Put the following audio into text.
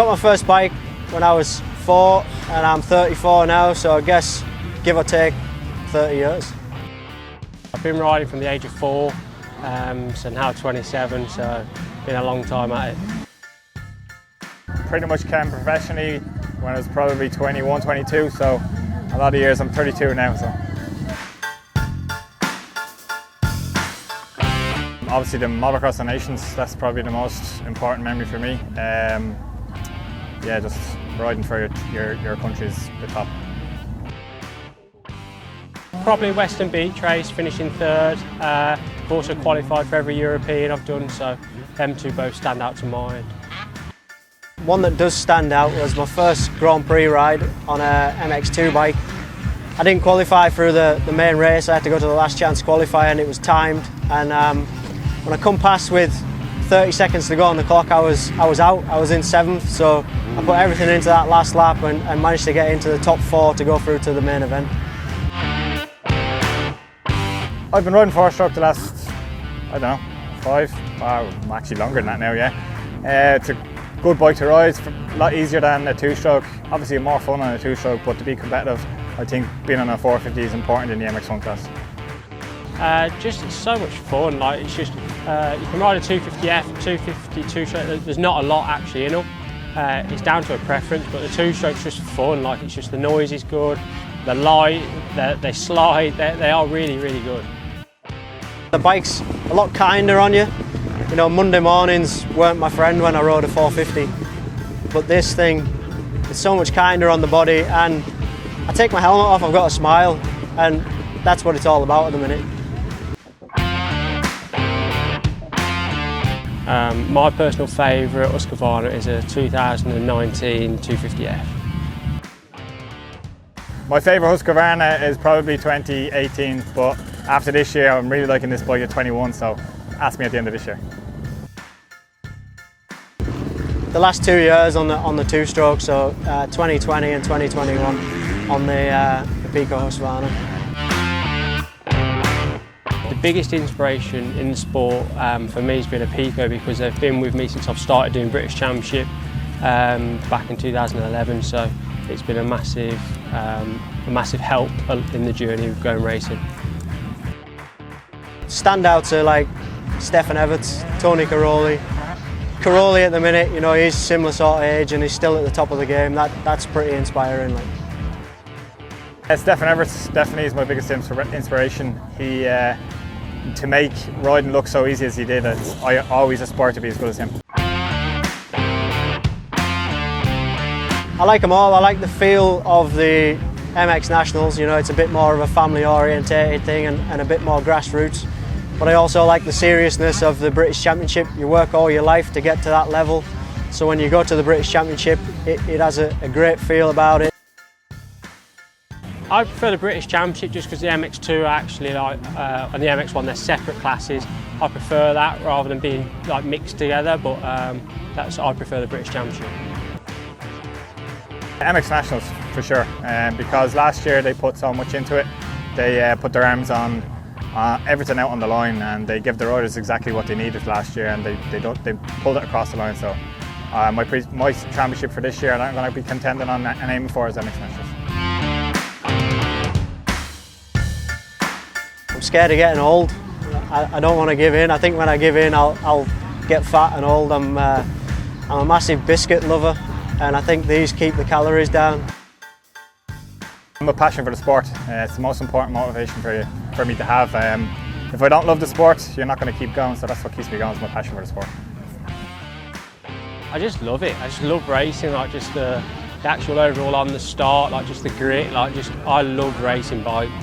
got my first bike when I was 4 and I'm 34 now, so I guess give or take 30 years. I've been riding from the age of 4, so now 27, so been a long time at it. Pretty much came professionally when I was probably 21, 22, so a lot of years. I'm 32 now, so. Obviously the Motocross of Nations, that's probably the most important memory for me. Yeah, just riding for your country's the top. Probably Western Beach race, finishing 3rd. I've also qualified for every European I've done, so them two both stand out to mind. One that does stand out was my first Grand Prix ride on a MX2 bike. I didn't qualify through the main race. I had to go to the last chance qualifier and it was timed. And when I come past with 30 seconds to go on the clock, I was out. I was in 7th, so I put everything into that last lap and managed to get into the top 4 to go through to the main event. I've been riding 4-stroke the last, I don't know, 5, I'm actually longer than that now, yeah. It's a good bike to ride, it's a lot easier than a 2-stroke. Obviously more fun on a 2-stroke, but to be competitive, I think being on a 450 is important in the MX1 class. Just it's so much fun. Like it's just you can ride a 250F, 250 2-stroke. There's not a lot actually in them. It's down to a preference, but the 2-stroke's just fun. Like it's just the noise is good, the light, they slide. They are really good. The bike's a lot kinder on you. You know, Monday mornings weren't my friend when I rode a 450, but this thing is so much kinder on the body, and I take my helmet off, I've got a smile, and that's what it's all about at the minute. My personal favourite Husqvarna is a 2019 250F. My favourite Husqvarna is probably 2018, but after this year I'm really liking this bike at 21, so ask me at the end of this year. The last 2 years on the 2-stroke, so 2020 and 2021 on the Apico Husqvarna. The biggest inspiration in the sport for me has been Apico, because they've been with me since I've started doing British Championship back in 2011, so it's been a massive help in the journey of going racing. Standouts are like Stefan Everts, Tony Caroli. Caroli at the minute, you know, he's similar sort of age and he's still at the top of the game. That's pretty inspiring. Like. Stefan Everts definitely is my biggest inspiration. He, to make riding look so easy as he did, I always aspire to be as good as him. I like them all. I like the feel of the MX Nationals. You know, it's a bit more of a family orientated thing and a bit more grassroots. But I also like the seriousness of the British Championship. You work all your life to get to that level. So when you go to the British Championship, it has a great feel about it. I prefer the British Championship just because the MX2 are actually and the MX1, they're separate classes. I prefer that rather than being like mixed together, but I prefer the British Championship. MX Nationals for sure, because last year they put so much into it. They put their arms on everything out on the line, and they give the riders exactly what they needed last year, and they pulled it across the line. So my championship for this year, and I'm going to be contending on and aiming for is MX Nationals. I'm scared of getting old. I don't want to give in. I think when I give in, I'll get fat and old. I'm a massive biscuit lover, and I think these keep the calories down. I'm a passion for the sport. It's the most important motivation for me to have. If I don't love the sport, you're not going to keep going, so that's what keeps me going, is my passion for the sport. I just love it. I just love racing, like just the actual overall on the start, like just the grit, I love racing bikes.